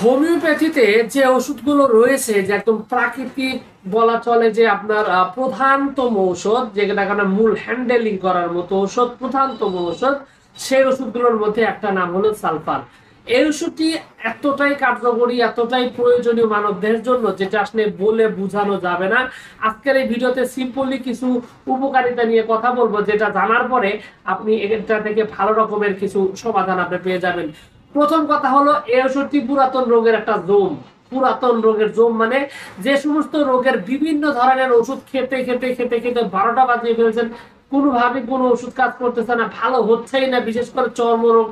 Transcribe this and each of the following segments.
হোমিওপ্যাথিতে যে ওষুধগুলো রয়েছে যে একদম প্রাকৃতিক বলা চলে যে আপনার প্রধানতম ঔষধ যেটা কারণে মূল হ্যান্ডেলিং করার মতো ওষুধ প্রধানতম ওষুধ সেই ওষুধগুলোর মধ্যে একটা নাম হলো সালফার। এই ওষুধটি এতটাই কার্যকরী এতটাই প্রয়োজনীয় মানবদের জন্য যেটা আসলে বলে বোঝানো যাবে না। আজকের এই ভিডিওতে সিম্পলি কিছু উপকারিতা নিয়ে কথা বলবো যেটা জানার পরে আপনি এটা থেকে ভালো রকমের কিছু সমাধান আপনি পেয়ে যাবেন। প্রথম কথা হলো এই ওষুধটি পুরাতন রোগের একটা জোম। পুরাতন রোগের জোম মানে যে সমস্ত রোগের বিভিন্ন ধরনের ওষুধ খেতে খেতে খেতে খেতে 12টা বাজিয়ে ফেলছেন, কোনোভাবে কোনো ওষুধ কাজ করতেছে না, ভালো হচ্ছেই না। বিশেষ করে চর্মরোগ,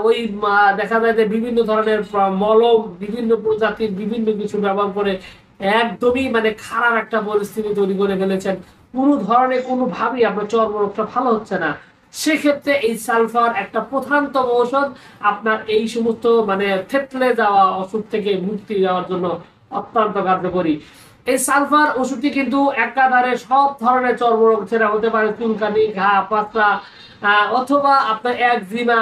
ওই দেখা যায় যে বিভিন্ন ধরনের মলম বিভিন্ন প্রজাতির বিভিন্ন কিছু ব্যবহার করে একদমই মানে খারাপ একটা পরিস্থিতি তৈরি করে ফেলেছেন। কোনো ধরনের কোনোভাবেই আপনার চর্মরোগটা ভালো হচ্ছে না। সেক্ষেত্রে এই সালফার একটা প্রধানতম ঔষধ আপনার এই সমস্ত মানে থেতলে যাওয়া ওষুধ থেকে মুক্তি দেওয়ার জন্য অত্যন্ত কার্যকরী। এই সালফার ওষুধটি কিন্তু একাধারে সব ধরনের চর্মরোগ ছেড়া হতে পারে, চুলকানি, ঘা, পাতলা, অথবা আপনার একজিমা,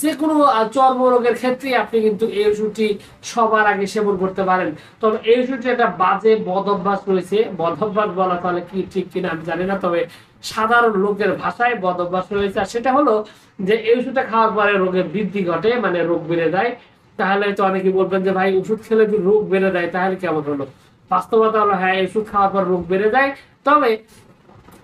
যে কোনো চর্মরোগের ক্ষেত্রে আপনি কিন্তু এই ওষুধটি সবার আগে সেবন করতে পারেন। তবে এই ওষুধটি একটা বাজে বদ অভ্যাস রয়েছে। বদ অভ্যাস বলা তাহলে কি ঠিক কিনা আমি জানি না, তবে সাধারণ লোকের ভাষায় বদ অভ্যাস রয়েছে। আর সেটা হলো যে এই ওষুধটা খাওয়ার পরে রোগের বৃদ্ধি ঘটে, মানে রোগ বেড়ে যায়। তাহলে তো অনেকে বলবেন যে ভাই ওষুধ খেলে যদি রোগ বেড়ে যায় তাহলে কেমন হলো? বাস্তবতা হলো হ্যাঁ, ওষুধ খাওয়ার পর রোগ বেড়ে যায়, তবে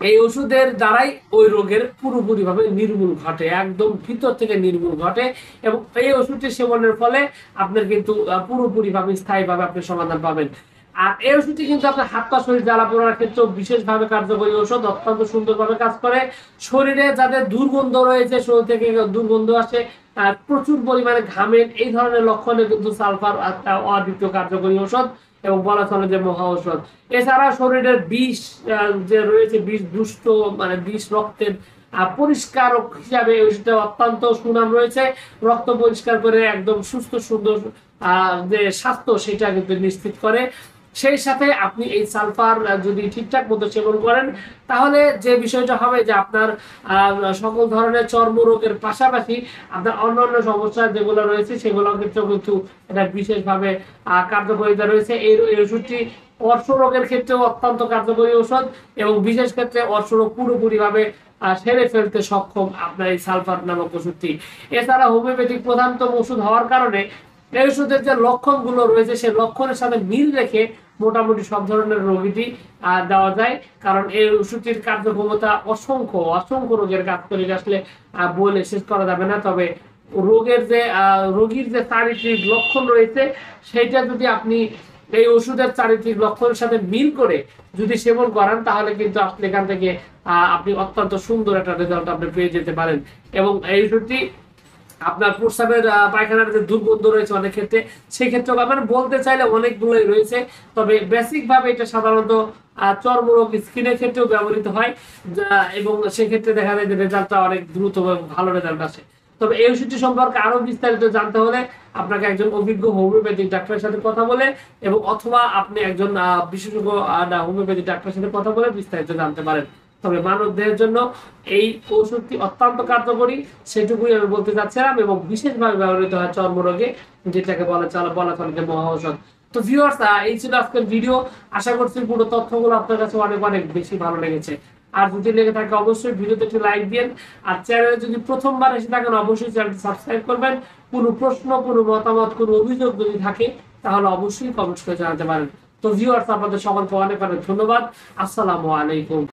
এই ওষুধের দ্বারাই ওই রোগের পুরোপুরি ভাবে নির্মূল ঘটে, একদম ভিতর থেকে নির্মূল ঘটে। এবং এই ওষুধটি সেবনের ফলে আপনার কিন্তু পুরোপুরি ভাবে স্থায়ী ভাবে আপনি সমাধান পাবেন। আর এই ওষুধটি কিন্তু আপনার হাত পা শরীর জ্বালা পোড়ার ক্ষেত্রেও বিশেষভাবে কার্যকরী ওষুধ, অত্যন্ত সুন্দরভাবে কাজ করে। শরীরে যাদের দুর্গন্ধ রয়েছে, শরীর থেকে দুর্গন্ধ আসে, প্রচুর পরিমাণে ঘামের, এই ধরনের লক্ষণে কিন্তু সালফার একটা অদ্বিতীয় কার্যকরী ওষুধ এবং বলা চলে যে মহা ঔষধ। এছাড়া শরীরের বিষ যে রয়েছে, বিষ দুষ্ট মানে বিষ রক্তের পরিষ্কারক হিসাবে ওষুধটা অত্যন্ত সুনাম রয়েছে। রক্ত পরিষ্কার করে একদম সুস্থ সুন্দর যে স্বাস্থ্য সেটা কিন্তু নিশ্চিত করে। সেই সাথে আপনি এই সালফার যদি ঠিকঠাক মতো সেবন করেন তাহলে যে বিষয়টা হবে যে আপনার সকল ধরনের চর্মরোগের পাশাপাশি আপনার অন্যান্য সমস্যা যেগুলো রয়েছে সেগুলোর ক্ষেত্রেও কিন্তু এটা বিশেষভাবে কার্যকারিতা রয়েছে। এই ওষুধটি অর্শ রোগের ক্ষেত্রেও অত্যন্ত কার্যকরী ঔষধ এবং বিশেষ ক্ষেত্রে অর্শ রোগ পুরোপুরিভাবে সেরে ফেলতে সক্ষম আপনার এই সালফার নামক ওষুধটি। এছাড়া হোমিওপ্যাথিক প্রধানতম ওষুধ হওয়ার কারণে এই ওষুধের যে লক্ষণগুলো রয়েছে সেই লক্ষণের সাথে মিল রেখে মোটামুটি সব ধরনের রোগীটি দেওয়া যায়। কারণ এই ওষুধটির কার্যক্ষমতা অসংখ্য অসংখ্য রোগের কাজ করে, আসলে বলে শেষ করা যাবে না। তবে রোগের যে রোগীর যে চারিত্রিক লক্ষণ রয়েছে সেইটা যদি আপনি এই ওষুধের চারিত্রিক লক্ষণের সাথে মিল করে যদি সেবন করেন তাহলে কিন্তু আসলে এখান থেকে আপনি অত্যন্ত সুন্দর একটা রেজাল্ট আপনি পেয়ে যেতে পারেন। এবং এই ওষুধটি আপনার প্রস্রাবের পায়খানার যে দুর্গন্ধ রয়েছে অনেক ক্ষেত্রে, সেক্ষেত্রে মানে বলতে চাইলে অনেকগুলোই রয়েছে, তবে বেসিক ভাবে এটা সাধারণত চর্মরোগ স্কিনের ক্ষেত্রেও ব্যবহৃত হয় এবং সেক্ষেত্রে দেখা যায় যে রেজাল্টটা অনেক দ্রুত এবং ভালো রেজাল্ট আসে। তবে এই ওষুধটি সম্পর্কে আরো বিস্তারিত জানতে হলে আপনাকে একজন অভিজ্ঞ হোমিওপ্যাথিক ডাক্তারের সাথে কথা বলে এবং অথবা আপনি একজন বিশেষজ্ঞ হোমিওপ্যাথিক ডাক্তারের সাথে কথা বলে বিস্তারিত জানতে পারেন। তবে মানবদেহের জন্য এই ওষুধটি অত্যন্ত কার্যকরী সেটুকুই আমি বলতে চাচ্ছিলাম এবং বিশেষভাবে ব্যবহৃত হয় চর্মরোগে, যেটাকে বলা চলে যে মহা ঔষধ। তো ভিউয়ার্স, এই ছিল আজকের ভিডিও। আশা করছি পুরো তথ্যগুলো আপনার কাছে অনেক অনেক বেশি ভালো লেগেছে। আর যদি লেগে থাকে অবশ্যই ভিডিওতে একটু লাইক দিন। আর চ্যানেলে যদি প্রথমবার এসে থাকেন অবশ্যই চ্যানেলটি সাবস্ক্রাইব করবেন। কোনো প্রশ্ন, কোনো মতামত, কোনো অভিযোগ যদি থাকে তাহলে অবশ্যই কমেন্টস করে জানাতে পারেন। তো ভিউয়ার্স, আপনাদের সকলকে অনেক অনেক ধন্যবাদ। আসসালামু আলাইকুম।